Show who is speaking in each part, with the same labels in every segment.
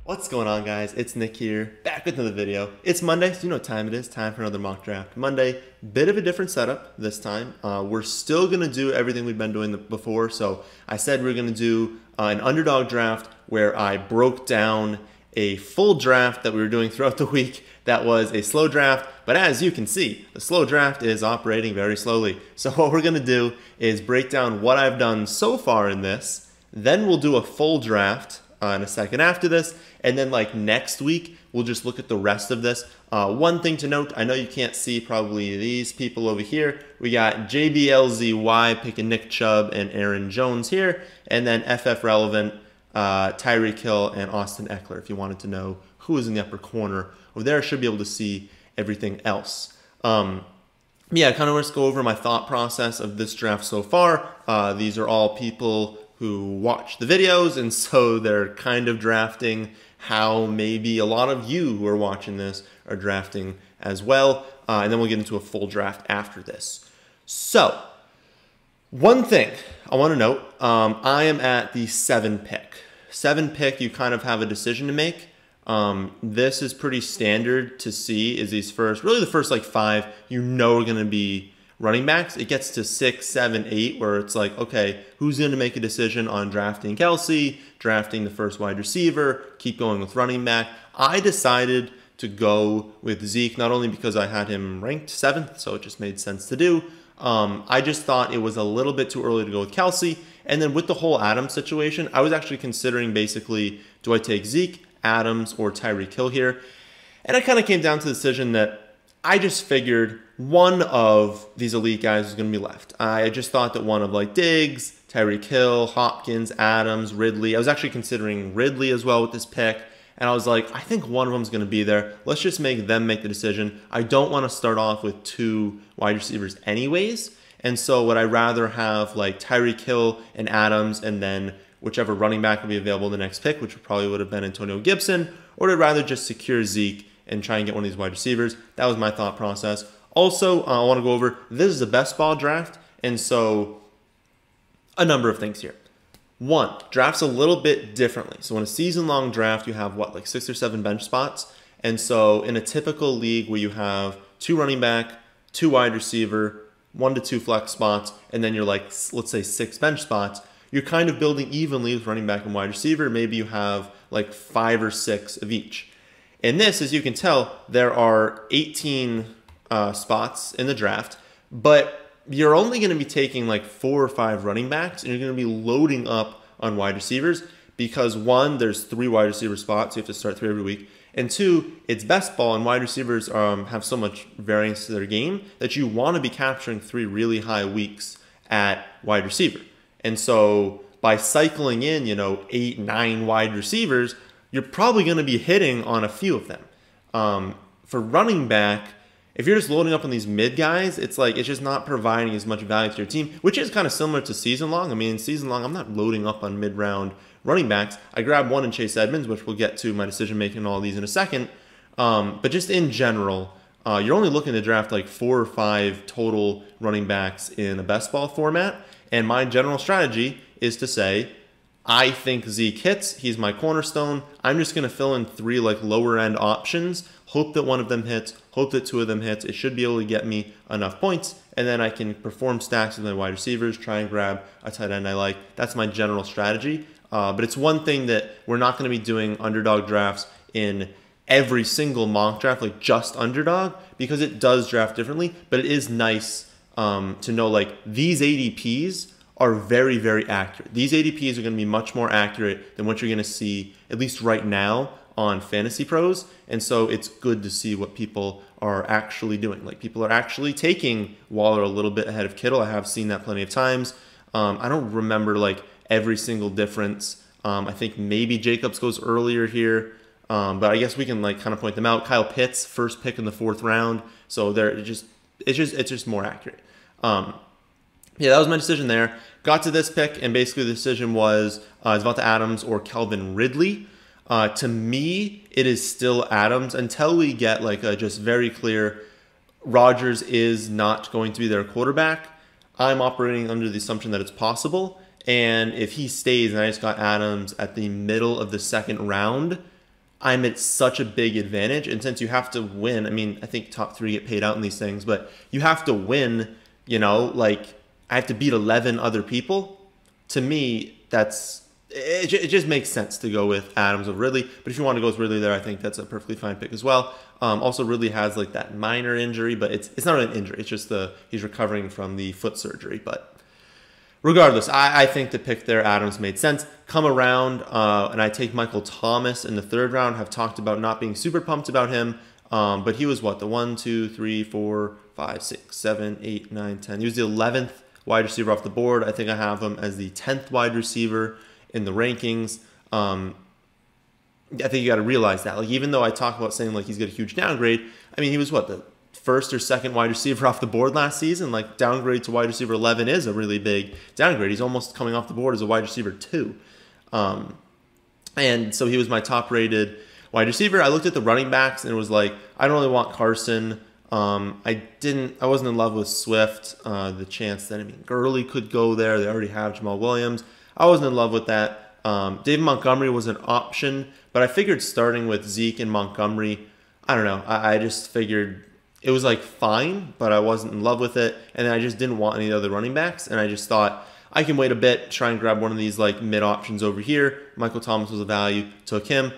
Speaker 1: What's going on, guys? It's Nick here, back with another video. It's Monday, so you know what time it is. Time for another mock draft. Monday, bit of a different setup this time. We're still going to do everything we've been doing before. So I said we are going to do an underdog draft where I broke down a full draft that we were doing throughout the week. That was a slow draft, but as you can see, the slow draft is operating very slowly. So what we're going to do is break down what I've done so far in this. Then we'll do a full draft in a second after this, and then like next week we'll just look at the rest of this. One thing to note, I know you can't see probably these people over here. We got JBLZY picking Nick Chubb and Aaron Jones here, and then FF Relevant, Tyreek Hill and Austin Eckler. If you wanted to know who is in the upper corner over there, I should be able to see everything else. Yeah, I kind of want to go over my thought process of this draft so far. These are all people who watch the videos, and so they're kind of drafting how maybe a lot of you who are watching this are drafting as well. And then we'll get into a full draft after this. So, one thing I want to note, I am at the 7 pick. 7 pick, you kind of have a decision to make. This is pretty standard to see is these first, really the first like 5, you know are going to be running backs. It gets to 6, 7, 8 where it's like, okay, who's going to make a decision on drafting Kelsey, drafting the first wide receiver, keep going with running back. I decided to go with Zeke, not only because I had him ranked 7th, so it just made sense to do. I just thought it was a little bit too early to go with Kelsey. And then with the whole Adams situation, I was actually considering basically, do I take Zeke, Adams, or Tyreek Hill here? And I kind of came down to the decision that I just figured one of these elite guys was going to be left. I just thought that one of like Diggs, Tyreek Hill, Hopkins, Adams, Ridley. I was actually considering Ridley as well with this pick. And I was like, I think one of them is going to be there. Let's just make them make the decision. I don't want to start off with 2 wide receivers anyways. And so would I rather have like Tyreek Hill and Adams and then whichever running back will be available in the next pick, which probably would have been Antonio Gibson, or would I rather just secure Zeke and try and get one of these wide receivers? That was my thought process. Also, I want to go over, this is a best ball draft, and so a number of things here. 1, drafts a little bit differently. So in a season-long draft, you have what, like 6 or 7 bench spots? And so in a typical league where you have 2 running back, 2 wide receiver, 1 to 2 flex spots, and then you're like, let's say 6 bench spots, you're kind of building evenly with running back and wide receiver. Maybe you have like 5 or 6 of each. In this, as you can tell, there are 18 spots in the draft, but you're only going to be taking like 4 or 5 running backs, and you're going to be loading up on wide receivers because 1, there's 3 wide receiver spots, so you have to start 3 every week, and 2, it's best ball, and wide receivers have so much variance to their game that you want to be capturing 3 really high weeks at wide receiver. And so by cycling in, 8, 9 wide receivers, you're probably going to be hitting on a few of them. For running back, if you're just loading up on these mid guys, it's like it's just not providing as much value to your team, which is kind of similar to season long. I mean, in season long, I'm not loading up on mid-round running backs. I grabbed one in Chase Edmunds, which we'll get to my decision making and all these in a second. But just in general, you're only looking to draft like 4 or 5 total running backs in a best ball format. And my general strategy is to say, I think Zeke hits. He's my cornerstone. I'm just going to fill in 3 like lower end options. Hope that one of them hits. Hope that 2 of them hits. It should be able to get me enough points. And then I can perform stacks with my wide receivers, try and grab a tight end I like. That's my general strategy. But it's one thing that we're not going to be doing underdog drafts in every single mock draft, like just underdog, because it does draft differently. But it is nice to know like these ADPs are very, very accurate. These ADPs are going to be much more accurate than what you're going to see, at least right now, on Fantasy Pros. And so it's good to see what people are actually doing. Like people are actually taking Waller a little bit ahead of Kittle. I have seen that plenty of times. I don't remember like every single difference. I think maybe Jacobs goes earlier here. But I guess we can like kind of point them out. Kyle Pitts, first pick in the 4th round. So it's just more accurate. Yeah, that was my decision there. Got to this pick, and basically the decision was Devonta Adams or Calvin Ridley. To me, it is still Adams until we get like a just very clear Rodgers is not going to be their quarterback. I'm operating under the assumption that it's possible. And if he stays, and I just got Adams at the middle of the 2nd round, I'm at such a big advantage. And since you have to win, I mean, I think top 3 get paid out in these things, but you have to win, you know, like I have to beat 11 other people. To me, it just makes sense to go with Adams over Ridley. But if you want to go with Ridley there, I think that's a perfectly fine pick as well. Also, Ridley has like that minor injury, but it's not an injury. It's just he's recovering from the foot surgery. But regardless, I think the pick there, Adams, made sense. Come around, and I take Michael Thomas in the 3rd round. Have talked about not being super pumped about him, but he was what, the 1, 2, 3, 4, 5, 6, 7, 8, 9, 10. He was the 11th wide receiver off the board. I think I have him as the 10th wide receiver in the rankings. I think you got to realize that. Like, even though I talk about saying like he's got a huge downgrade, I mean, he was what, the 1st or 2nd wide receiver off the board last season. Like, downgrade to wide receiver 11 is a really big downgrade. He's almost coming off the board as a wide receiver 2. And so he was my top rated wide receiver. I looked at the running backs and it was like, I don't really want Carson. I wasn't in love with Swift. The chance that, I mean, Gurley could go there. They already have Jamal Williams. I wasn't in love with that. David Montgomery was an option, but I figured starting with Zeke and Montgomery, I don't know. I just figured it was like fine, but I wasn't in love with it. And then I just didn't want any other running backs. And I just thought I can wait a bit, try and grab one of these like mid options over here. Michael Thomas was a value, took him.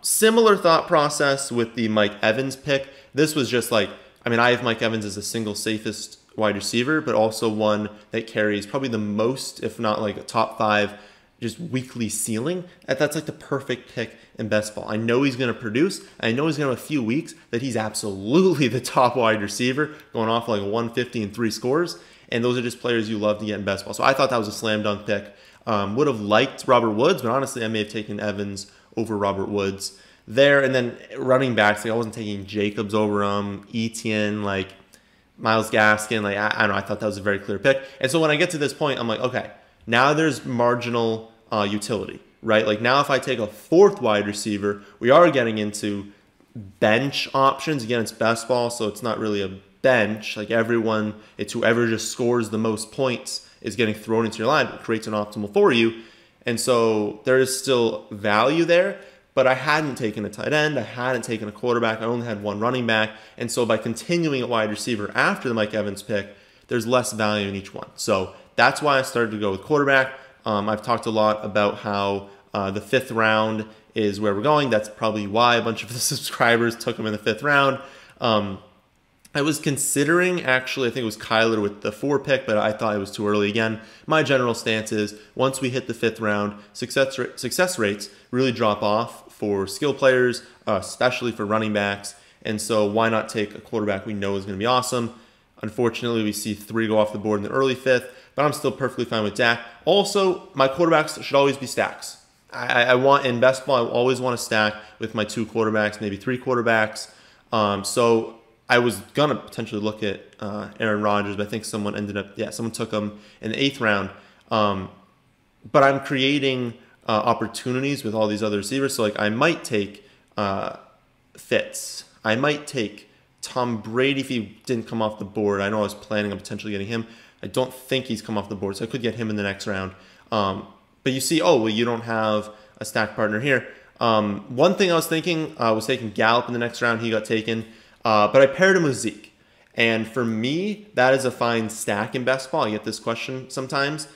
Speaker 1: Similar thought process with the Mike Evans pick. This was just like, I mean, I have Mike Evans as a single safest wide receiver, but also one that carries probably the most, if not like a top 5, just weekly ceiling. That's like the perfect pick in best ball. I know he's going to produce. I know he's going to have a few weeks that he's absolutely the top wide receiver, going off like 150 and 3 scores. And those are just players you love to get in best ball. So I thought that was a slam dunk pick. Would have liked Robert Woods, but honestly, I may have taken Evans over Robert Woods there. And then running backs, like I wasn't taking Jacobs over him, Etienne, like Myles Gaskin. Like I don't know, I thought that was a very clear pick. And so when I get to this point, I'm like, okay, now there's marginal utility, right? Like now if I take a 4th wide receiver, we are getting into bench options. Again, it's best ball, so it's not really a bench. Like everyone, it's whoever just scores the most points is getting thrown into your line. It creates an optimal for you. And so there is still value there, but I hadn't taken a tight end. I hadn't taken a quarterback. I only had 1 running back. And so by continuing at wide receiver after the Mike Evans pick, there's less value in each one. So that's why I started to go with quarterback. I've talked a lot about how the 5th round is where we're going. That's probably why a bunch of the subscribers took him in the 5th round. I was considering, actually, I think it was Kyler with the 4 pick, but I thought it was too early. Again, my general stance is once we hit the 5th round, success rates really drop off for skill players, especially for running backs. And so why not take a quarterback we know is going to be awesome? Unfortunately, we see 3 go off the board in the early 5th, but I'm still perfectly fine with Dak. Also, my quarterbacks should always be stacks. I want, in best ball, I always want to stack with my 2 quarterbacks, maybe 3 quarterbacks. So I was going to potentially look at Aaron Rodgers, but I think someone took him in the 8th round. But I'm creating opportunities with all these other receivers. So like I might take Fitz. I might take Tom Brady if he didn't come off the board. I know I was planning on potentially getting him. I don't think he's come off the board, so I could get him in the next round. But you see, oh, well, you don't have a stack partner here. One thing I was thinking was taking Gallup in the next round. He got taken. But I paired him with Zeke. And for me, that is a fine stack in best ball. I get this question sometimes.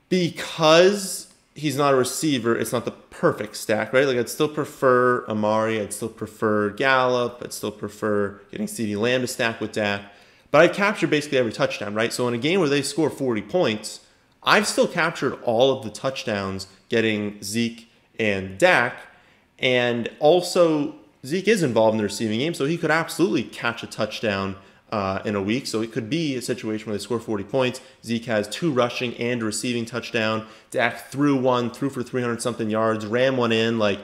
Speaker 1: Because he's not a receiver, it's not the perfect stack, right? Like I'd still prefer Amari. I'd still prefer Gallup. I'd still prefer getting CeeDee Lamb to stack with Dak. But I've captured basically every touchdown, right? So in a game where they score 40 points, I've still captured all of the touchdowns getting Zeke and Dak. And also, Zeke is involved in the receiving game, so he could absolutely catch a touchdown in a week. So it could be a situation where they score 40 points. Zeke has 2 rushing and a receiving touchdown. Dak threw for 300-something yards, ran one in. Like,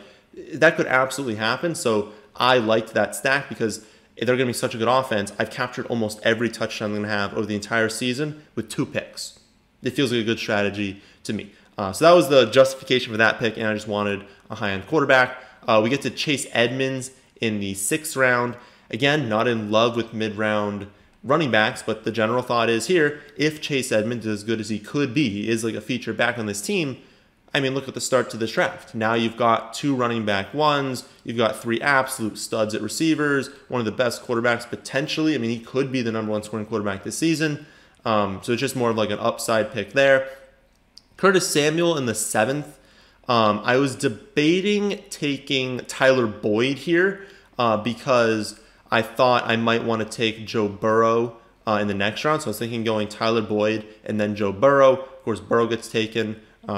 Speaker 1: that could absolutely happen. So I liked that stack because they're going to be such a good offense. I've captured almost every touchdown they're going to have over the entire season with 2 picks. It feels like a good strategy to me. So that was the justification for that pick, and I just wanted a high-end quarterback. We get to Chase Edmunds in the 6th round. Again, not in love with mid-round running backs, but the general thought is here, if Chase Edmonds is as good as he could be, he is like a feature back on this team, I mean, look at the start to this draft. Now you've got 2 running back ones. You've got 3 absolute studs at receivers. One of the best quarterbacks potentially. I mean, he could be the #1 scoring quarterback this season. So it's just more of like an upside pick there. Curtis Samuel in the 7th. I was debating taking Tyler Boyd here because I thought I might want to take Joe Burrow in the next round. So I was thinking going Tyler Boyd and then Joe Burrow. Of course, Burrow gets taken.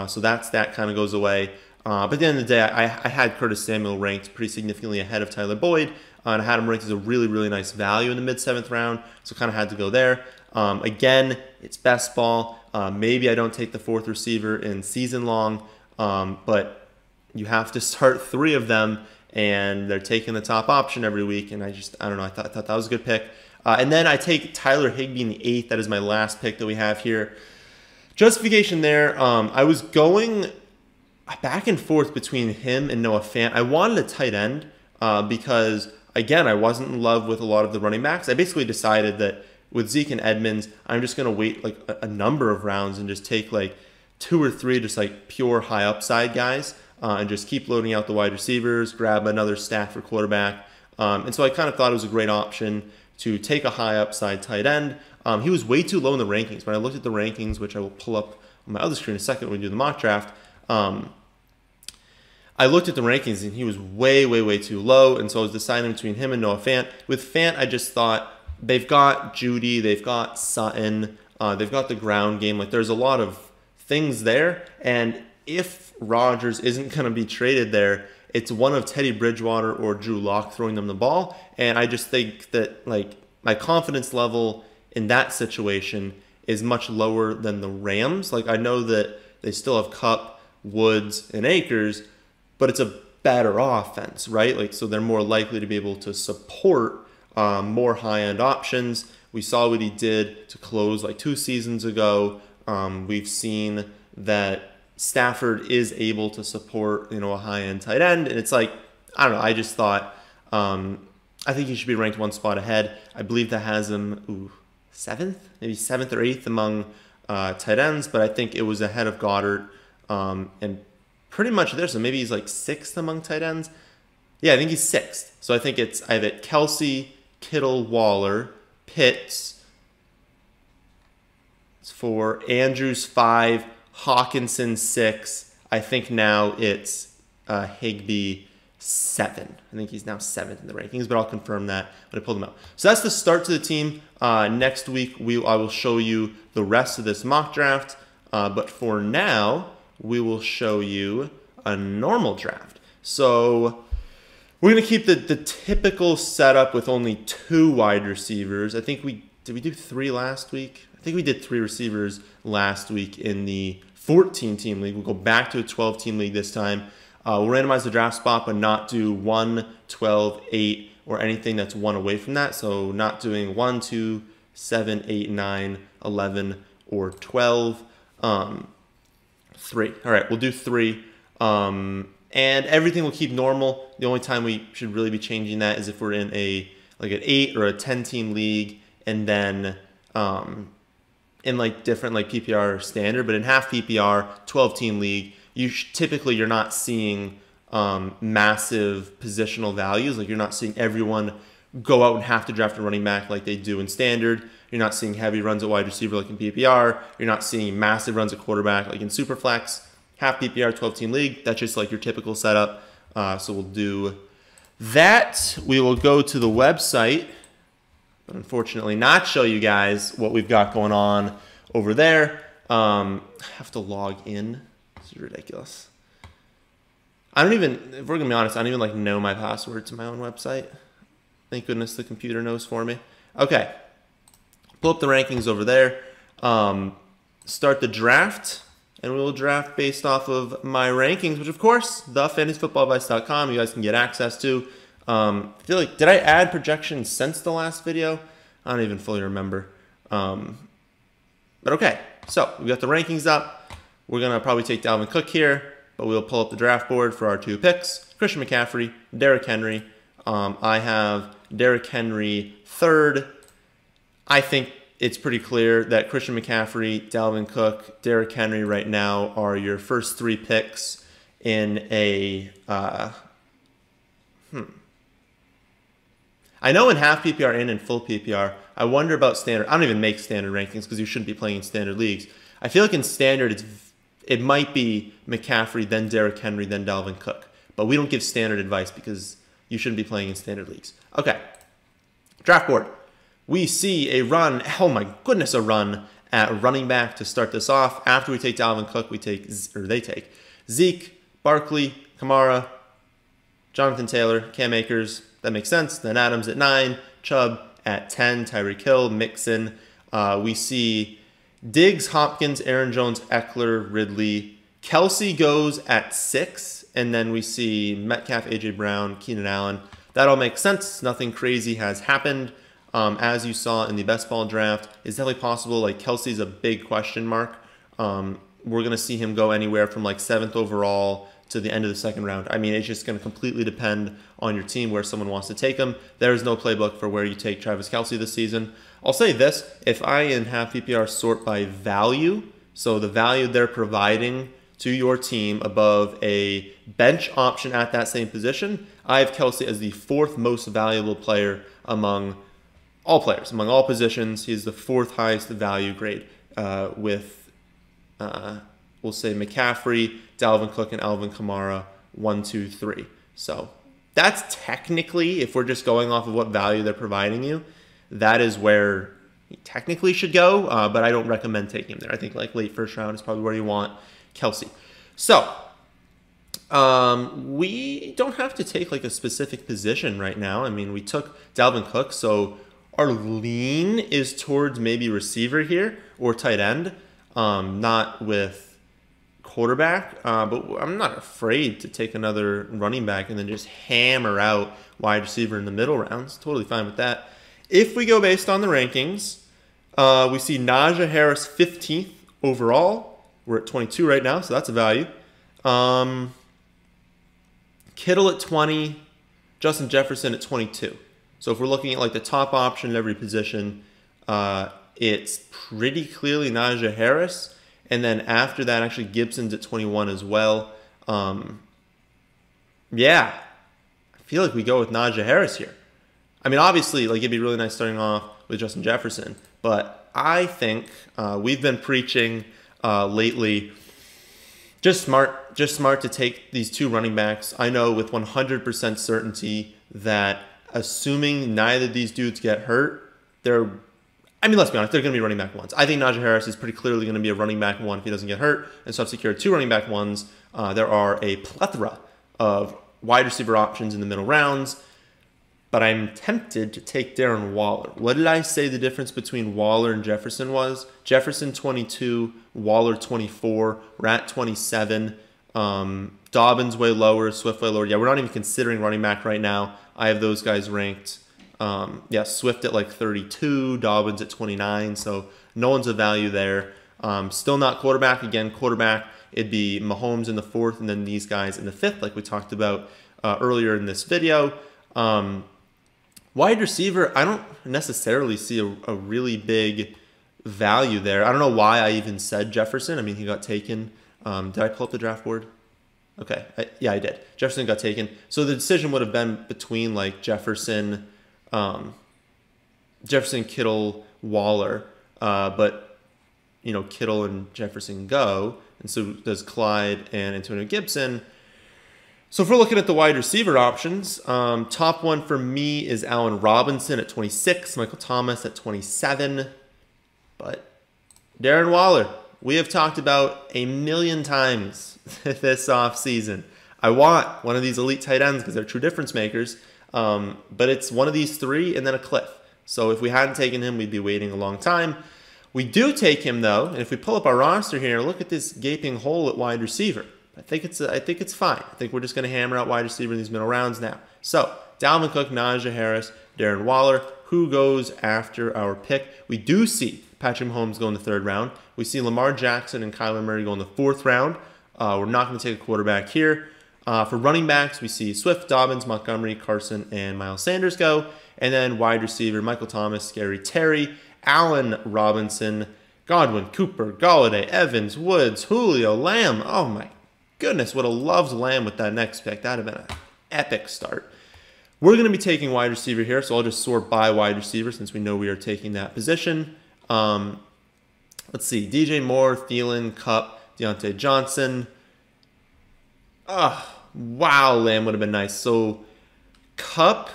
Speaker 1: So that kind of goes away. But at the end of the day, I had Curtis Samuel ranked pretty significantly ahead of Tyler Boyd. And I had him ranked as a really, really nice value in the mid-7th round. So kind of had to go there. Again, it's best ball. Maybe I don't take the 4th receiver in season long. But you have to start 3 of them. And they're taking the top option every week. And I don't know. I thought that was a good pick. And then I take Tyler Higby in the 8th. That is my last pick that we have here. Justification there, I was going back and forth between him and Noah Fant. I wanted a tight end because, again, I wasn't in love with a lot of the running backs. I basically decided that with Zeke and Edmunds, I'm just going to wait like a number of rounds and just take like 2 or 3 just like pure high upside guys and just keep loading out the wide receivers, grab another stack for quarterback. And so I kind of thought it was a great option to take a high upside tight end. He was way too low in the rankings. When I looked at the rankings, which I will pull up on my other screen in a second when we do the mock draft, I looked at the rankings and he was way, way, way too low. And so I was deciding between him and Noah Fant. With Fant, I just thought they've got Judy, they've got Sutton, they've got the ground game. Like there's a lot of things there. And if Rodgers isn't going to be traded there, it's one of Teddy Bridgewater or Drew Lock throwing them the ball. And I just think that like my confidence level in that situation is much lower than the Rams. Like I know that they still have Kupp, Woods, and Akers, but it's a better offense, right? Like so they're more likely to be able to support more high-end options. We saw what he did to close like 2 seasons ago. We've seen that Stafford is able to support, a high-end tight end. And it's like, I don't know, I just thought, I think he should be ranked 1 spot ahead. I believe that has him, 7th? Maybe 7th or 8th among tight ends, but I think it was ahead of Goddard and pretty much there. So maybe he's like 6th among tight ends. Yeah, I think he's 6th. So I think I have it Kelsey, Kittle, Waller, Pitts. It's 4, Andrews 5, Hawkinson 6. I think now it's Higby 7. I think he's now 7th in the rankings, but I'll confirm that when I pull them out. So that's the start to the team. Next week, I will show you the rest of this mock draft. But for now, we will show you a normal draft. So we're going to keep the typical setup with only 2 wide receivers. I think did we do 3 last week? I think we did 3 receivers last week in the 14-team league. We'll go back to a 12-team league this time. We'll randomize the draft spot, but not do 1, 12, 8, or anything that's 1 away from that. So not doing 1, 2, 7, 8, 9, 11, or 12. 3. All right, we'll do 3. And everything will keep normal. The only time we should really be changing that is if we're in an 8 or a 10-team league, and then in like different like PPR or standard, but in half PPR, 12-team league, typically you're not seeing massive positional values. Like you're not seeing everyone go out and have to draft a running back like they do in standard. You're not seeing heavy runs at wide receiver like in PPR. You're not seeing massive runs at quarterback like in Superflex. Half PPR, 12-team league, that's just like your typical setup. So we'll do that. We will go to the website, but unfortunately not show you guys what we've got going on over there. I have to log in. This is ridiculous. If we're going to be honest, I don't even like know my password to my own website. Thank goodness the computer knows for me. Okay. Pull up the rankings over there. Start the draft, and we will draft based off of my rankings, which of course, thefantasyfootballadvice.com, you guys can get access to. I feel like, did I add projections since the last video? I don't even fully remember. But okay, so we got the rankings up. We're going to probably take Dalvin Cook here, but we'll pull up the draft board for our 2 picks. Christian McCaffrey, Derrick Henry. I have Derrick Henry 3rd. I think it's pretty clear that Christian McCaffrey, Dalvin Cook, Derrick Henry right now are your first 3 picks in a I know in half PPR and in full PPR, I wonder about standard. I don't even make standard rankings because you shouldn't be playing in standard leagues. I feel like in standard, it might be McCaffrey, then Derrick Henry, then Dalvin Cook. But we don't give standard advice because you shouldn't be playing in standard leagues. Okay, draft board. We see a run, oh my goodness, a run at running back to start this off. After we take Dalvin Cook, they take Zeke, Barkley, Kamara, Jonathan Taylor, Cam Akers. That makes sense. Then Adams at 9, Chubb at 10, Tyreek Hill, Mixon. We see Diggs, Hopkins, Aaron Jones, Eckler, Ridley. Kelsey goes at 6, and then we see Metcalf, AJ Brown, Keenan Allen. That all makes sense. Nothing crazy has happened. As you saw in the best ball draft, it's definitely possible. Like Kelsey's a big question mark. We're going to see him go anywhere from like 7th overall to the end of the 2nd round. I mean, it's just going to completely depend on your team where someone wants to take him. There is no playbook for where you take Travis Kelce this season. I'll say this, if I in half PPR sort by value, so the value they're providing to your team above a bench option at that same position, I have Kelce as the 4th most valuable player among all players, among all positions. He's the 4th highest value grade with we'll say McCaffrey, Dalvin Cook, and Alvin Kamara, 1, 2, 3. So that's technically, if we're just going off of what value they're providing you, that is where he technically should go, but I don't recommend taking him there. I think like late 1st round is probably where you want Kelce. So we don't have to take like a specific position right now. I mean, we took Dalvin Cook, so our lean is towards maybe receiver here or tight end, not with quarterback, but I'm not afraid to take another running back and then just hammer out wide receiver in the middle rounds. Totally fine with that. If we go based on the rankings, we see Nadja Harris 15th overall. We're at 22 right now, so that's a value. Kittle at 20, Justin Jefferson at 22. So if we're looking at like the top option in every position, it's pretty clearly Nadja Harris. And then after that, actually Gibson's at 21 as well. Yeah, I feel like we go with Nadja Harris here. I mean, obviously, like it'd be really nice starting off with Justin Jefferson, but I think we've been preaching lately. Just smart to take these 2 running backs. I know with 100% certainty that assuming neither of these dudes get hurt, let's be honest, they're going to be running back 1s. I think Najee Harris is pretty clearly going to be a running back 1 if he doesn't get hurt. And so I've secured 2 running back 1s. There are a plethora of wide receiver options in the middle rounds, but I'm tempted to take Darren Waller. What did I say the difference between Waller and Jefferson was? Jefferson 22, Waller 24, Rat 27, Dobbins way lower, Swift way lower. Yeah, we're not even considering running back right now. I have those guys ranked. Swift at like 32, Dobbins at 29, so no one's a value there. Still not quarterback. Again, quarterback, it'd be Mahomes in the 4th and then these guys in the 5th, like we talked about earlier in this video. Wide receiver, I don't necessarily see a really big value there. I don't know why I even said Jefferson. I mean, he got taken. Did I pull up the draft board? Okay, I did. Jefferson got taken. So the decision would have been between like Jefferson, Kittle, Waller, but Kittle and Jefferson go, and so does Clyde and Antonio Gibson. So if we're looking at the wide receiver options, top one for me is Allen Robinson at 26, Michael Thomas at 27, but Darren Waller, we have talked about a million times this offseason. I want one of these elite tight ends because they're true difference makers, but it's one of these 3 and then a cliff. So if we hadn't taken him, we'd be waiting a long time. We do take him though, and if we pull up our roster here, look at this gaping hole at wide receiver. I think it's fine. I think we're just going to hammer out wide receiver in these middle rounds now. So Dalvin Cook, Najee Harris, Darren Waller. Who goes after our pick? We do see Patrick Mahomes go in the 3rd round. We see Lamar Jackson and Kyler Murray go in the 4th round. We're not going to take a quarterback here. For running backs, we see Swift, Dobbins, Montgomery, Carson, and Miles Sanders go. And then wide receiver, Michael Thomas, Scary Terry, Allen, Robinson, Godwin, Cooper, Galladay, Evans, Woods, Julio, Lamb. Oh my goodness, would have loved Lamb with that next pick. That would have been an epic start. We're going to be taking wide receiver here, so I'll just sort by wide receiver since we know we are taking that position. Let's see, DJ Moore, Thielen, Kupp, Deontay Johnson. Oh, wow, Lamb would have been nice. So Kupp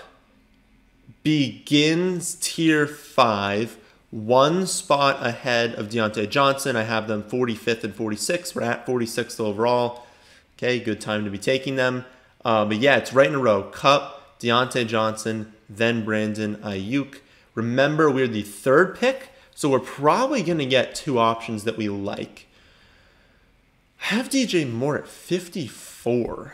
Speaker 1: begins tier 5, one spot ahead of Deontay Johnson. I have them 45th and 46th. We're at 46th overall. Okay, good time to be taking them. But yeah, it's right in a row. Kupp, Deontay Johnson, then Brandon Ayuk. Remember, we're the 3rd pick, so we're probably going to get 2 options that we like. I have DJ Moore at 54,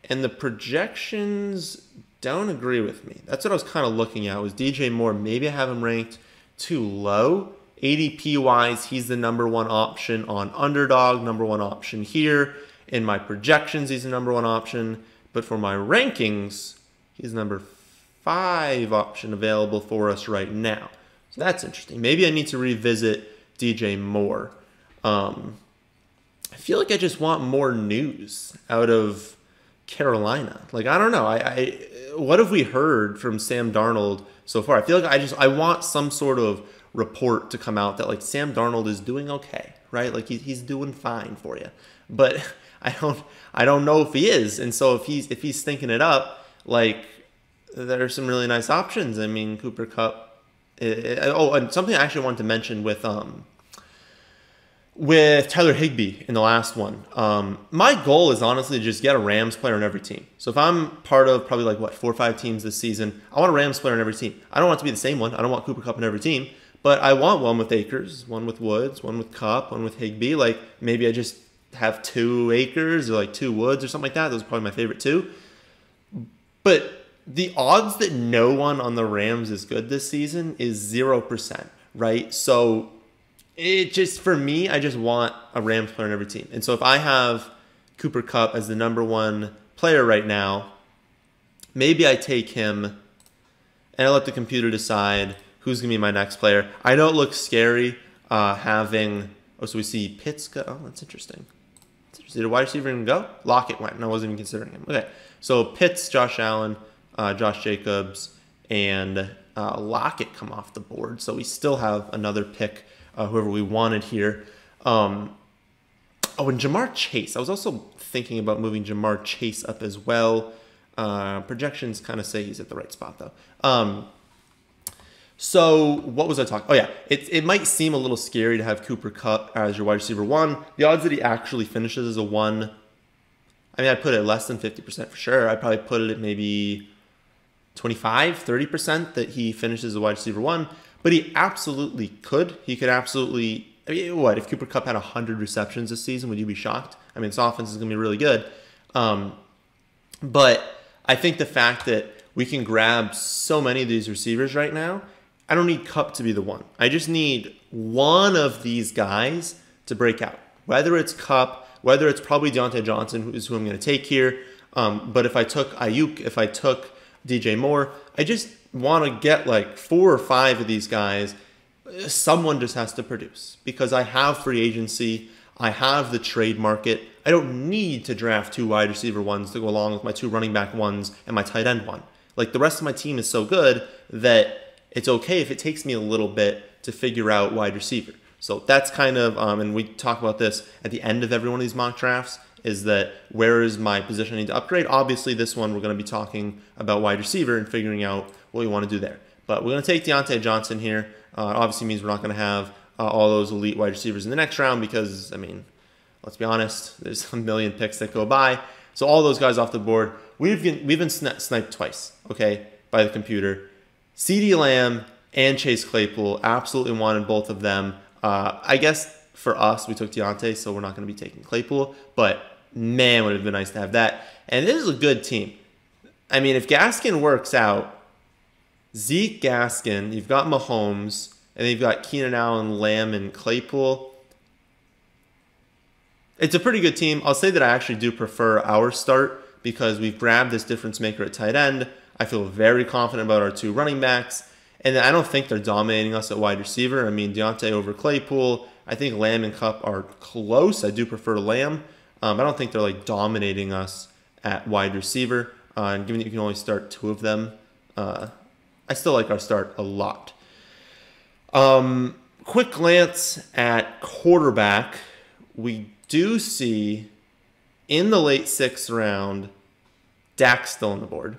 Speaker 1: and the projections don't agree with me. That's what I was kind of looking at, was DJ Moore. Maybe I have him ranked too low. ADP-wise, he's the #1 option on Underdog, #1 option here. In my projections, he's the #1 option. But for my rankings, he's number 5 option available for us right now. So that's interesting. Maybe I need to revisit DJ Moore. I feel like I just want more news out of Carolina. Like, I don't know. What have we heard from Sam Darnold so far? I feel like I want some sort of report to come out that, like, Sam Darnold is doing okay, right? Like, he's doing fine for you. But I don't know if he is. And so if he's thinking it up, like, there are some really nice options. I mean, Cooper Kupp. And something I actually wanted to mention with Tyler Higby in the last one. My goal is honestly to just get a Rams player on every team. So if I'm part of probably 4 or 5 teams this season, I want a Rams player on every team. I don't want it to be the same one. I don't want Cooper Kupp on every team, but I want one with Akers, one with Woods, one with Kupp, one with Higby. Like, maybe I just have 2 Akers or 2 Woods or something like that. Those are probably my favorite 2. But the odds that no one on the Rams is good this season is 0%, right? So it just, for me, I just want a Rams player on every team. And so if I have Cooper Kupp as the #1 player right now, maybe I take him and I let the computer decide who's going to be my next player. I know it looks scary having, so we see Pitts go. Oh, that's interesting. Did a wide receiver even go? Lockett went, and I wasn't even considering him. Okay, so Pitts, Josh Allen, Josh Jacobs, and Lockett come off the board. So we still have another pick, whoever we wanted here. And Jamar Chase. I was also thinking about moving Jamar Chase up as well. Projections kind of say he's at the right spot, though. So what was I talking? Oh, yeah. It might seem a little scary to have Cooper Kupp as your wide receiver 1. The odds that he actually finishes as a 1, I mean, I'd put it less than 50% for sure. I'd probably put it at maybe 25, 30% that he finishes as a wide receiver 1. But he absolutely could. He could absolutely, I mean, what? If Cooper Kupp had 100 receptions this season, would you be shocked? I mean, this offense is going to be really good. But I think the fact that we can grab so many of these receivers right now, I don't need Kupp to be the one. I just need one of these guys to break out. Whether it's Kupp, whether it's probably Deontay Johnson, who is who I'm going to take here. But if I took Ayuk, if I took DJ Moore, I just want to get 4 or 5 of these guys. Someone just has to produce because I have free agency. I have the trade market. I don't need to draft 2 wide receiver 1s to go along with my 2 running back 1s and my tight end 1. The rest of my team is so good that it's okay if it takes me a little bit to figure out wide receiver. So that's kind of, and we talk about this at the end of every one of these mock drafts, is that where is my position I need to upgrade? Obviously, this one we're going to be talking about wide receiver and figuring out what we want to do there. But we're going to take Deontay Johnson here. Obviously means we're not going to have all those elite wide receivers in the next round because, I mean, let's be honest, there's a million picks that go by. So all those guys off the board, we've been sniped twice, okay, by the computer. CeeDee Lamb and Chase Claypool, absolutely wanted both of them. I guess for us, we took Deontay, so we're not going to be taking Claypool. But, man, would it have been nice to have that. And this is a good team. I mean, if Gaskin works out, Zeke, Gaskin, you've got Mahomes, and then you've got Keenan Allen, Lamb, and Claypool. It's a pretty good team. I'll say that I actually do prefer our start because we've grabbed this difference maker at tight end. I feel very confident about our 2 running backs. And I don't think they're dominating us at wide receiver. I mean, Deontay over Claypool. I think Lamb and Kupp are close. I do prefer Lamb. I don't think they're like dominating us at wide receiver. And given that you can only start 2 of them, I still like our start a lot. Quick glance at quarterback. We do see in the late 6th round, Dak still on the board.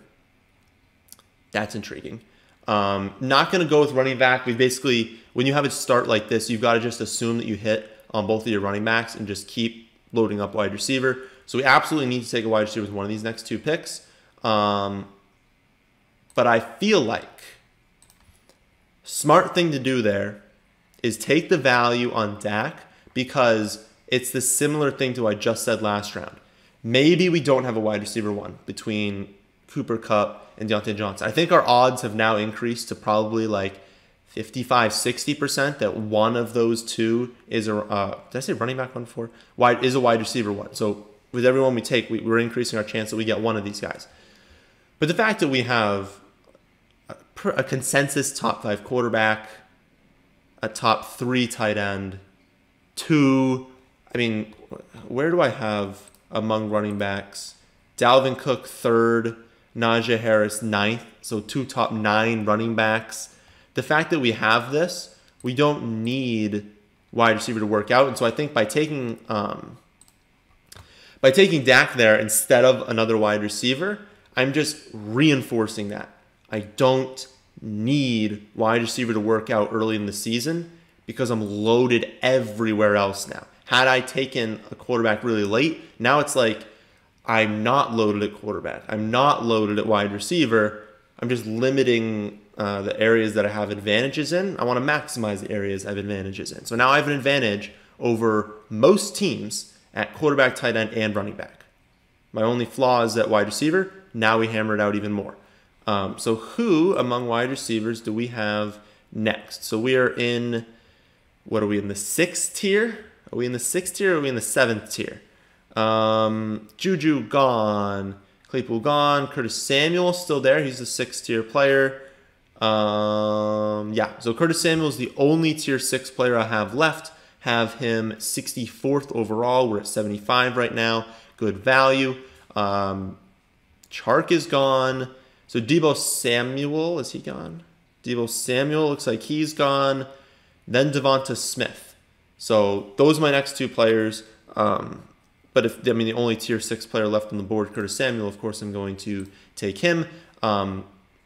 Speaker 1: That's intriguing. Not going to go with running back. We basically, when you have a start like this, you've got to just assume that you hit on both of your running backs and just keep loading up wide receiver. So we absolutely need to take a wide receiver with one of these next 2 picks. But I feel like smart thing to do there is take the value on Dak, because it's the similar thing to what I just said last round. Maybe we don't have a wide receiver 1 between Cooper Kupp and Deontay Johnson. I think our odds have now increased to probably like 55-60% that one of those 2 is a did I say running back 1 before? Is a wide receiver 1. So with everyone we take, we're increasing our chance that we get one of these guys. But the fact that we have a consensus top 5 quarterback, a top 3 tight end, 2. I mean, where do I have among running backs? Dalvin Cook 3rd, Nadja Harris 9th, so 2 top 9 running backs. The fact that we have this, we don't need wide receiver to work out, and so I think by taking Dak there instead of another wide receiver, I'm just reinforcing that. I don't need wide receiver to work out early in the season because I'm loaded everywhere else now. Had I taken a quarterback really late, now it's like I'm not loaded at quarterback. I'm not loaded at wide receiver. I'm just limiting the areas that I have advantages in. I want to maximize the areas I have advantages in. So now I have an advantage over most teams at quarterback, tight end, and running back. My only flaw is at wide receiver. Now we hammer it out even more. So who among wide receivers do we have next? So we are in, what are we in the 6th tier? Are we in the 6th tier or are we in the 7th tier? Juju gone. Claypool gone. Curtis Samuel still there. He's the 6th tier player. Yeah, so Curtis Samuel is the only tier 6 player I have left. Have him 64th overall. We're at 75 right now. Good value. Chark is gone. So Deebo Samuel, is he gone? Deebo Samuel looks like he's gone. Then Devonta Smith. So those are my next 2 players. But the only tier 6 player left on the board, Curtis Samuel, of course I'm going to take him. I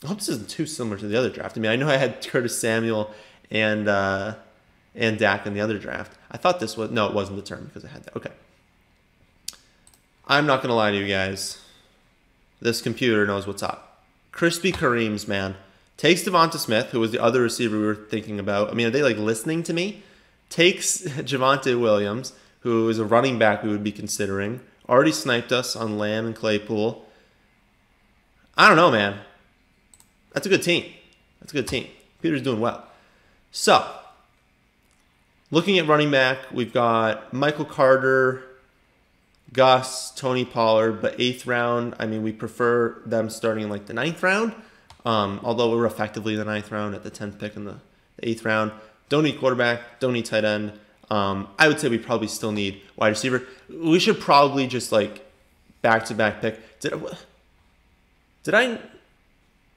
Speaker 1: hope this isn't too similar to the other draft. I mean, I know I had Curtis Samuel and Dak in the other draft. I thought this was, no, it wasn't the term because I had that. Okay. I'm not going to lie to you guys. This computer knows what's up. Krispy Kreme's, man, takes Devonta Smith, who was the other receiver we were thinking about. I mean, are they like listening to me? Takes Jamal Williams, who is a running back we would be considering. Already sniped us on Lamb and Claypool. I don't know, man. That's a good team. That's a good team. Peter's doing well. So, looking at running back, we've got Michael Carter, Gus, Tony Pollard, but 8th round, I mean, we prefer them starting in like the 9th round, although we're effectively the 9th round at the 10th pick in the 8th round. Don't need quarterback, don't need tight end. I would say we probably still need wide receiver. We should probably just like back-to-back pick. Did I?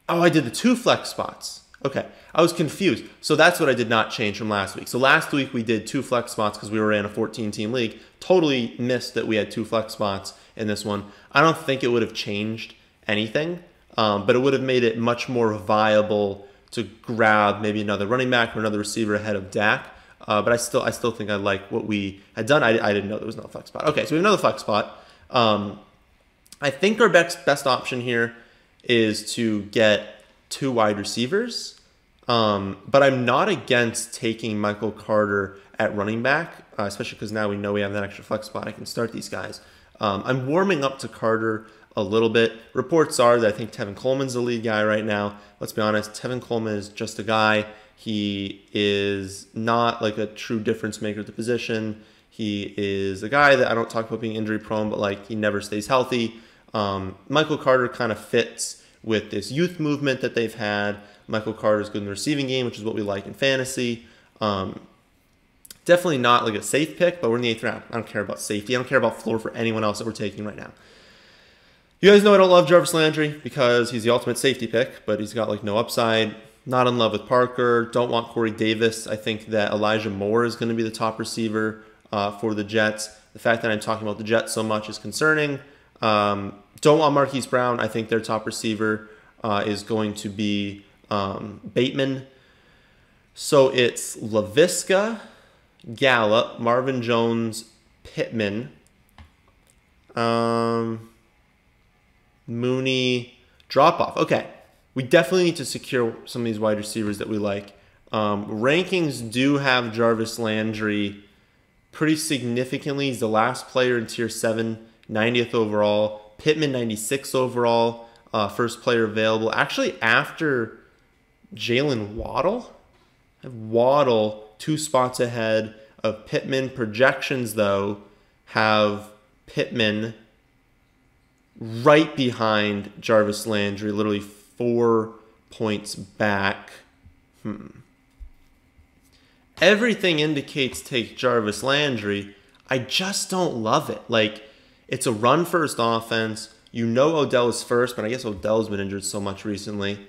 Speaker 1: Oh, I did the 2 flex spots. Okay, I was confused. So that's what I did not change from last week. So last week we did 2 flex spots because we were in a 14-team league. Totally missed that we had 2 flex spots in this one. I don't think it would have changed anything, but it would have made it much more viable to grab maybe another running back or another receiver ahead of Dak. But I still think I like what we had done. I didn't know there was no flex spot. Okay, so we have another flex spot. I think our best option here is to get 2 wide receivers. But I'm not against taking Michael Carter at running back, especially because now we know we have that extra flex spot. I can start these guys. I'm warming up to Carter a little bit. Reports are that I think Tevin Coleman's the lead guy right now. Let's be honest, Tevin Coleman is just a guy. He is not like a true difference maker at the position. He is a guy that I don't talk about being injury prone, but like he never stays healthy. Michael Carter kind of fits with this youth movement that they've had. Michael Carter's good in the receiving game, which is what we like in fantasy. Definitely not like a safe pick, but we're in the 8th round. I don't care about safety. I don't care about floor for anyone else that we're taking right now. You guys know I don't love Jarvis Landry because he's the ultimate safety pick, but he's got like no upside. Not in love with Parker. Don't want Corey Davis. I think that Elijah Moore is going to be the top receiver for the Jets. The fact that I'm talking about the Jets so much is concerning. Don't want Marquise Brown. I think their top receiver is going to be Bateman. So it's LaVisca, Gallup, Marvin Jones, Pittman, Mooney, drop-off. Okay, we definitely need to secure some of these wide receivers that we like. Rankings do have Jarvis Landry pretty significantly. He's the last player in Tier 7, 90th overall. Pittman, 96 overall, first player available. Actually, after Jalen Waddle. I have Waddle 2 spots ahead of Pittman. Projections, though, have Pittman right behind Jarvis Landry, literally 4 points back. Everything indicates take Jarvis Landry. I just don't love it. Like, it's a run-first offense. You know Odell is first, but I guess Odell's been injured so much recently.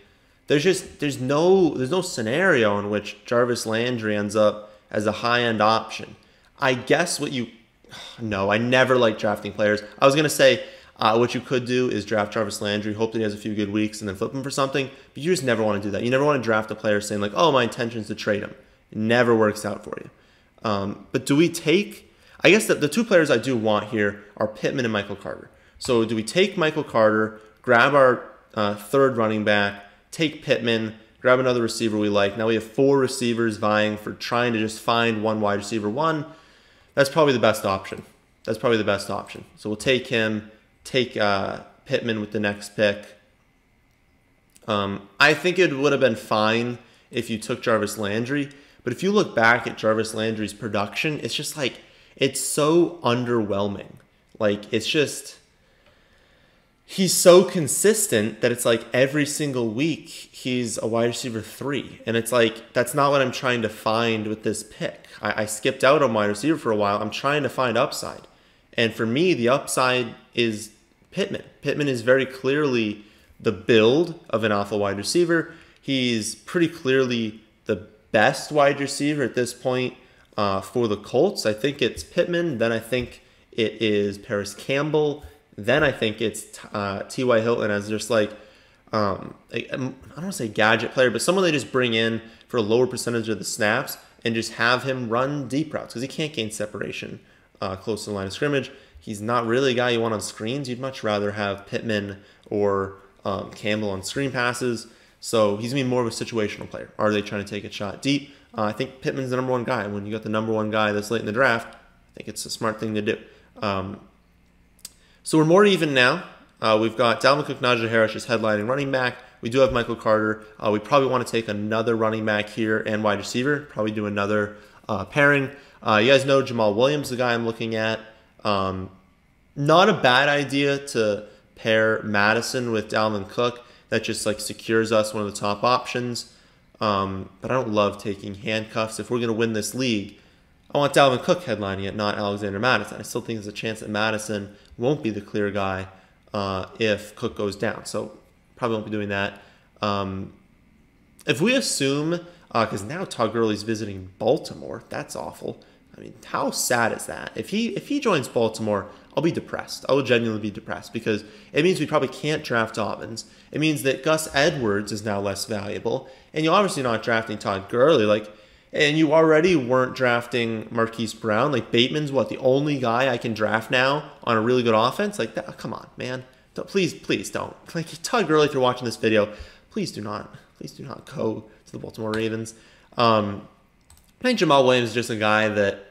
Speaker 1: There's no scenario in which Jarvis Landry ends up as a high-end option. I guess no, I never like drafting players. I was going to say what you could do is draft Jarvis Landry, hope that he has a few good weeks, and then flip him for something. But you just never want to do that. You never want to draft a player saying like, oh, my intention is to trade him. It never works out for you. But do we take, I guess the 2 players I do want here are Pittman and Michael Carter. So do we take Michael Carter, grab our 3rd running back, take Pittman, grab another receiver we like. Now we have 4 receivers vying for trying to just find one wide receiver 1. That's probably the best option. So we'll take him, take Pittman with the next pick. I think it would have been fine if you took Jarvis Landry. But if you look back at Jarvis Landry's production, it's just like, it's so underwhelming. Like, it's just, he's so consistent that it's like every single week he's a wide receiver 3. And it's like, that's not what I'm trying to find with this pick. I skipped out on wide receiver for a while. I'm trying to find upside. And for me, the upside is Pittman. Pittman is very clearly the build of an alpha wide receiver. He's pretty clearly the best wide receiver at this point for the Colts. I think it's Pittman. Then I think it is Paris Campbell. Then I think it's T.Y. Hilton as just like, I don't want to say gadget player, but someone they just bring in for a lower percentage of the snaps and just have him run deep routes because he can't gain separation close to the line of scrimmage. He's not really a guy you want on screens. You'd much rather have Pittman or Campbell on screen passes. So he's going to be more of a situational player. Are they trying to take a shot deep? I think Pittman's the number 1 guy. When you got the number 1 guy this late in the draft, I think it's a smart thing to do. So we're more even now. We've got Dalvin Cook, Nadja Harris just headlining running back. We do have Michael Carter. We probably want to take another running back here and wide receiver. Probably do another pairing. You guys know Jamal Williams, the guy I'm looking at. Not a bad idea to pair Madison with Dalvin Cook. That just like secures us one of the top options. But I don't love taking handcuffs. If we're going to win this league, I want Dalvin Cook headlining it, not Alexander Madison. I still think there's a chance that Madison won't be the clear guy if Cook goes down. So probably won't be doing that. If we assume, because now Todd Gurley's visiting Baltimore, that's awful. I mean, how sad is that? If he joins Baltimore, I'll be depressed. I will genuinely be depressed because it means we probably can't draft Dobbins. It means that Gus Edwards is now less valuable. And you're obviously not drafting Todd Gurley. And you already weren't drafting Marquise Brown. Like, Bateman's the only guy I can draft now on a really good offense? Like, that, come on, man. Please don't. Like, Todd Gurley, if you're watching this video, please do not go to the Baltimore Ravens. I think Jamal Williams is just a guy that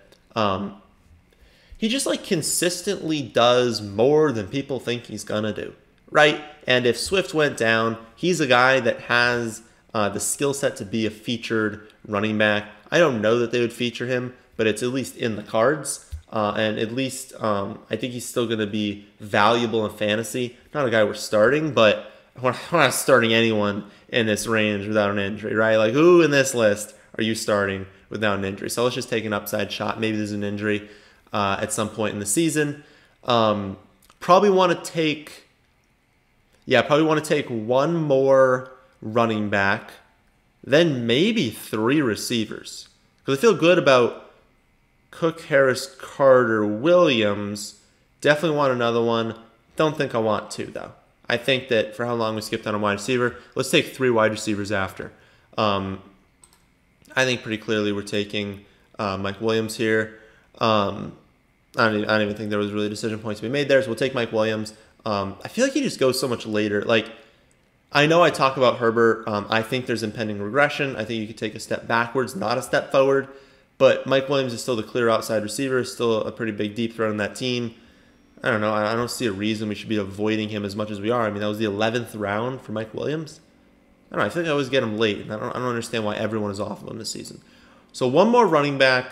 Speaker 1: he just consistently does more than people think he's gonna do, right? And if Swift went down, he's a guy that has the skill set to be a featured running back. I don't know that they would feature him, but it's at least in the cards. And at least I think he's still going to be valuable in fantasy. Not a guy we're starting, but we're not starting anyone in this range without an injury, right? Like, who in this list are you starting without an injury? So let's just take an upside shot. Maybe there's an injury at some point in the season. Probably want to take one more running back, then maybe 3 receivers. Because I feel good about Cook, Harris, Carter, Williams. Definitely want another one. Don't think I want 2, though. I think that for how long we skipped on a wide receiver, let's take 3 wide receivers after. I think pretty clearly we're taking Mike Williams here. I don't even think there was really a decision point to be made there, so we'll take Mike Williams. I feel like he just goes so much later. Like, I know I talk about Herbert. I think there's impending regression. I think you could take a step backwards, not a step forward. But Mike Williams is still the clear outside receiver, still a pretty big deep threat on that team. I don't know. I don't see a reason we should be avoiding him as much as we are. I mean, that was the 11th round for Mike Williams. I don't know. I feel like I always get him late, and I don't understand why everyone is off of him this season. So one more running back,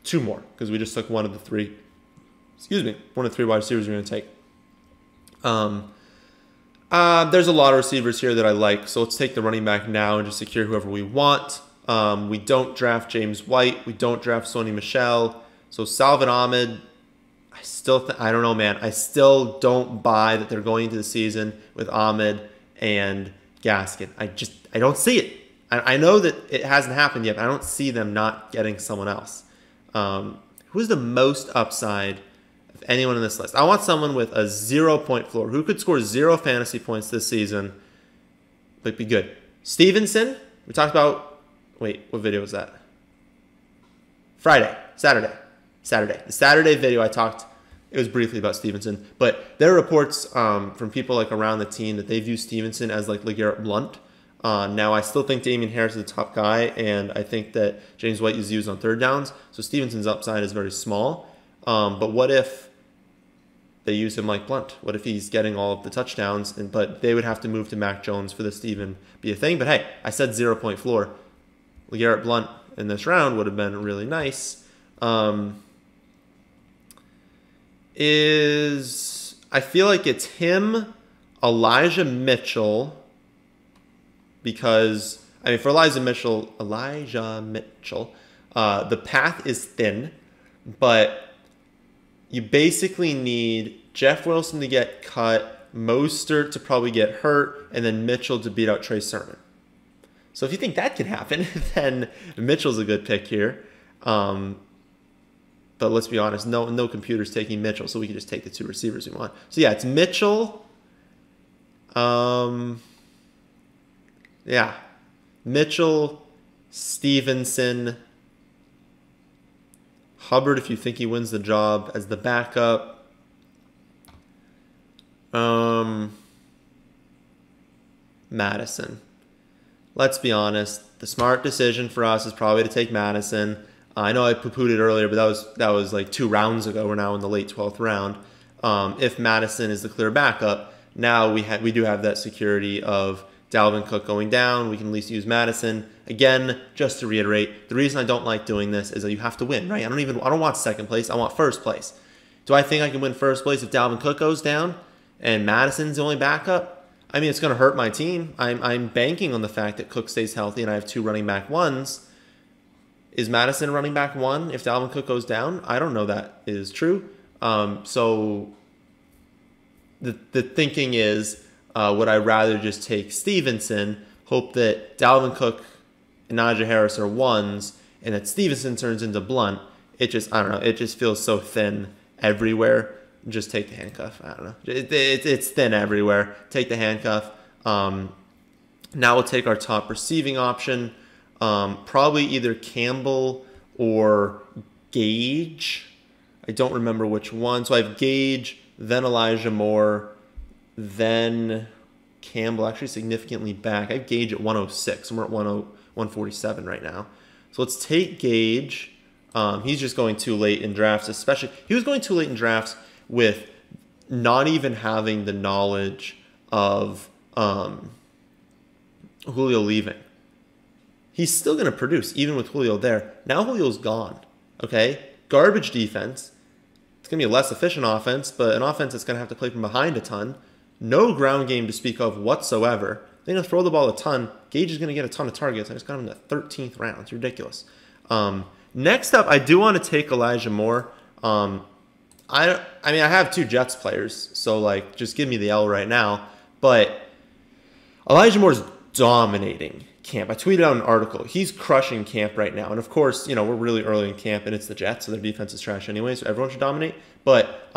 Speaker 1: 2 more, because we just took one of the 3. One of the 3 wide receivers we're going to take. There's a lot of receivers here that I like, so let's take the running back now and just secure whoever we want. We don't draft James White. We don't draft Sony Michel. So Salvin Ahmed, I don't know, man. I still don't buy that they're going into the season with Ahmed and Gaskin. I don't see it. I know that it hasn't happened yet, but I don't see them not getting someone else. Who's the most upside of anyone in this list? I want someone with a 0-point floor. Who could score 0 fantasy points this season but be good? Stevenson. We talked about, wait, what video was that? Saturday. The Saturday video I talked, it was briefly about Stevenson, but there are reports from people like around the team that they view Stevenson as like LeGarrette Blount. Now, I still think Damian Harris is the top guy, and I think that James White is used on 3rd downs, so Stevenson's upside is very small. But what if they use him like Blount? What if he's getting all of the touchdowns, but they would have to move to Mac Jones for this to even be a thing? But hey, I said 0-point floor. LeGarrette Blount in this round would have been really nice. I feel like it's him, Elijah Mitchell, because, I mean, for Elijah Mitchell, the path is thin, but you basically need Jeff Wilson to get cut, Mostert to probably get hurt, and then Mitchell to beat out Trey Sermon. So if you think that can happen, then Mitchell's a good pick here. But let's be honest, no computer's taking Mitchell, so we can just take the 2 receivers we want. So yeah, it's Mitchell. Mitchell, Stevenson, Hubbard if you think he wins the job as the backup. Madison. Let's be honest, the smart decision for us is probably to take Madison. I know I poo-pooed it earlier, but that was like 2 rounds ago. We're now in the late 12th round. If Madison is the clear backup, now we do have that security of Dalvin Cook going down. We can at least use Madison. Again, just to reiterate, the reason I don't like doing this is that you have to win, right? I don't want 2nd place. I want 1st place. Do I think I can win 1st place if Dalvin Cook goes down and Madison's the only backup? I mean, it's going to hurt my team. I'm banking on the fact that Cook stays healthy and I have 2 running back 1s. Is Madison running back 1 if Dalvin Cook goes down? I don't know that is true. So the thinking is, would I rather just take Stevenson, hope that Dalvin Cook and Nadja Harris are 1s, and that Stevenson turns into Blount? I don't know. It just feels so thin everywhere. Just take the handcuff. I don't know. It's thin everywhere. Take the handcuff. Now we'll take our top receiving option. Probably either Campbell or Gage. I don't remember which one. So I have Gage, then Elijah Moore, then Campbell, actually significantly back. I have Gage at 106, and we're at 147 right now. So let's take Gage. He's just going too late in drafts, especially. He was going too late in drafts with not even having the knowledge of Julio leaving. He's still going to produce, even with Julio there. Now Julio's gone, okay? Garbage defense. It's going to be a less efficient offense, but an offense that's going to have to play from behind a ton. no ground game to speak of whatsoever. They're going to throw the ball a ton. Gage is going to get a ton of targets. I just got him in the 13th round. It's ridiculous. Next up, I do want to take Elijah Moore. I mean, I have 2 Jets players, so like, just give me the L right now. But Elijah Moore's dominating camp. I tweeted out an article. He's crushing camp right now. And of course, you know, we're really early in camp, and it's the Jets, so their defense is trash anyway, so everyone should dominate. But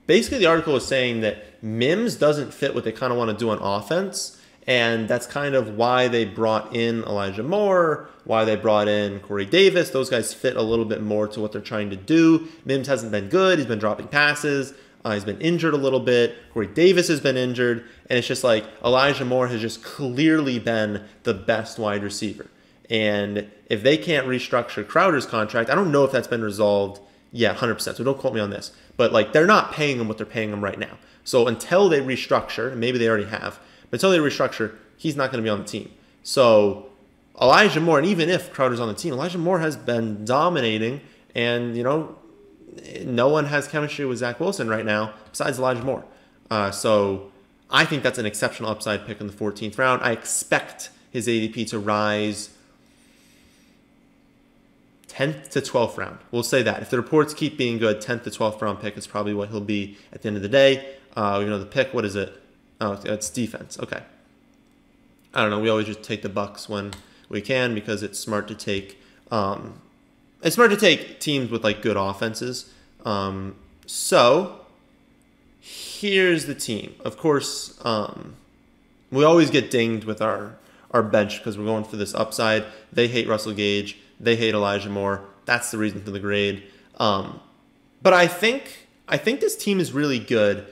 Speaker 1: basically, the article is saying that Mims doesn't fit what they kind of want to do on offense. And that's kind of why they brought in Elijah Moore, why they brought in Corey Davis. Those guys fit a little bit more to what they're trying to do. Mims hasn't been good. He's been dropping passes. He's been injured a little bit. Corey Davis has been injured. And it's just like Elijah Moore has just clearly been the best wide receiver. And if they can't restructure Crowder's contract, I don't know if that's been resolved yet 100%. So don't quote me on this. But like, they're not paying him what they're paying him right now. So until they restructure, and maybe they already have, but until they restructure, he's not going to be on the team. So Elijah Moore, and even if Crowder's on the team, Elijah Moore has been dominating. And, you know, no one has chemistry with Zach Wilson right now besides Elijah Moore. So I think that's an exceptional upside pick in the 14th round. I expect his ADP to rise 10th to 12th round. We'll say that. If the reports keep being good, 10th to 12th round pick is probably what he'll be at the end of the day. You know, the pick, what is it? Oh, it's defense. Okay. I don't know. We always just take the Bucks when we can because it's smart to take. It's smart to take teams with like good offenses. So here's the team. Of course, we always get dinged with our bench because we're going for this upside. They hate Russell Gage. They hate Elijah Moore. That's the reason for the grade. But I think this team is really good.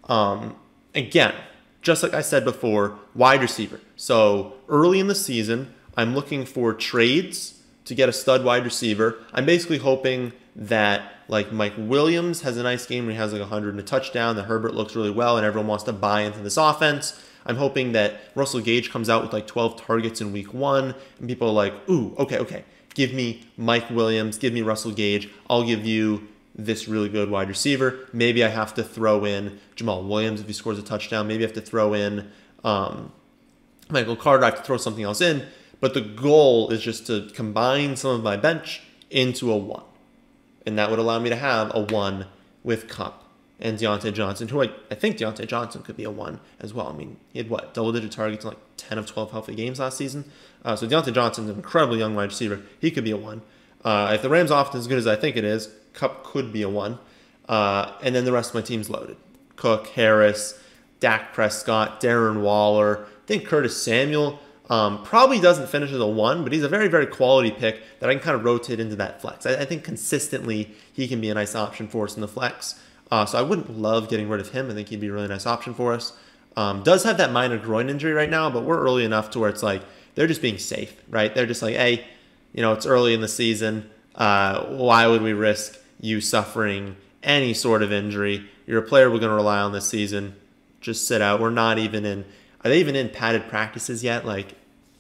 Speaker 1: Again, just like I said before, wide receiver. So early in the season, I'm looking for trades to get a stud wide receiver. I'm basically hoping that like Mike Williams has a nice game where he has like 100 and a touchdown, that Herbert looks really well and everyone wants to buy into this offense. I'm hoping that Russell Gage comes out with like 12 targets in week 1 and people are like, ooh, okay. Give me Mike Williams, give me Russell Gage. I'll give you this really good wide receiver. Maybe I have to throw in Jamal Williams if he scores a touchdown. Maybe I have to throw in Michael Carter. I have to throw something else in. But the goal is just to combine some of my bench into a 1. And that would allow me to have a 1 with Cup and Deontay Johnson, who I think Deontay Johnson could be a 1 as well. I mean, he had what, double-digit targets in like 10 of 12 healthy games last season. So Deontay Johnson's an incredibly young wide receiver. He could be a 1. If the Rams' offense is as good as I think it is, Cup could be a 1. And then the rest of my team's loaded. Cook, Harris, Dak Prescott, Darren Waller. I think Curtis Samuel probably doesn't finish as a 1, but he's a very, very quality pick that I can kind of rotate into that flex. I think consistently he can be a nice option for us in the flex. So I wouldn't love getting rid of him. I think he'd be a really nice option for us. Does have that minor groin injury right now, but we're early enough to where it's like they're just being safe, right? They're just like, hey, you know, it's early in the season. Why would we risk you suffering any sort of injury? You're a player we're going to rely on this season. Just sit out. We're not even in. Are they even in padded practices yet? Like,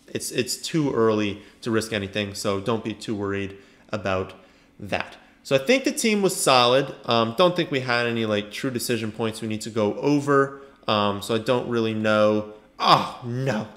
Speaker 1: it's too early to risk anything. So don't be too worried about that. So I think the team was solid. Don't think we had any like true decision points we need to go over. So I don't really know. Oh no,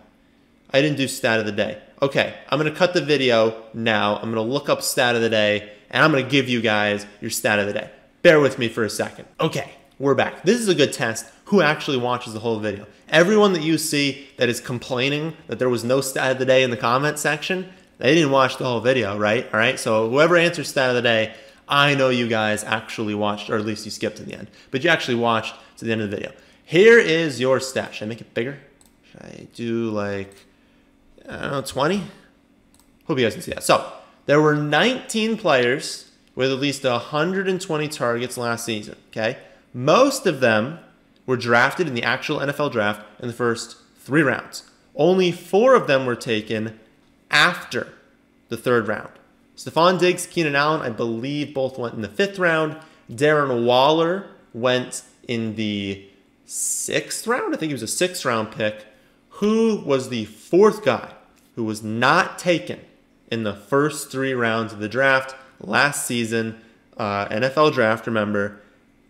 Speaker 1: I didn't do stat of the day. Okay, I'm going to cut the video now. I'm going to look up stat of the day, and I'm going to give you guys your stat of the day. Bear with me for a second. Okay, we're back. This is a good test. Who actually watches the whole video? Everyone that you see that is complaining that there was no stat of the day in the comment section, they didn't watch the whole video, right? All right, so whoever answers stat of the day, I know you guys actually watched, or at least you skipped to the end, but you actually watched to the end of the video. Here is your stat. Should I make it bigger? Should I do like, I don't know, 20? Hope you guys can see that. So there were 19 players with at least 120 targets last season, okay? Most of them were drafted in the actual NFL draft in the first 3 rounds. Only 4 of them were taken after the 3rd round. Stephon Diggs, Keenan Allen, I believe both went in the 5th round. Darren Waller went in the 6th round. I think he was a 6th round pick. Who was the 4th guy who was not taken in the first 3 rounds of the draft last season? NFL draft, remember,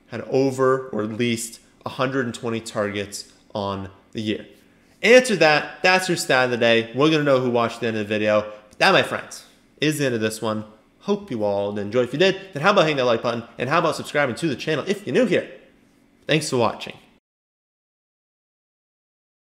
Speaker 1: had over or at least 120 targets on the year? Answer that. That's your stat of the day. We're going to know who watched the end of the video. That, my friends, is the end of this one. Hope you all enjoyed. If you did, then how about hitting that like button? And how about subscribing to the channel if you're new here? Thanks for watching.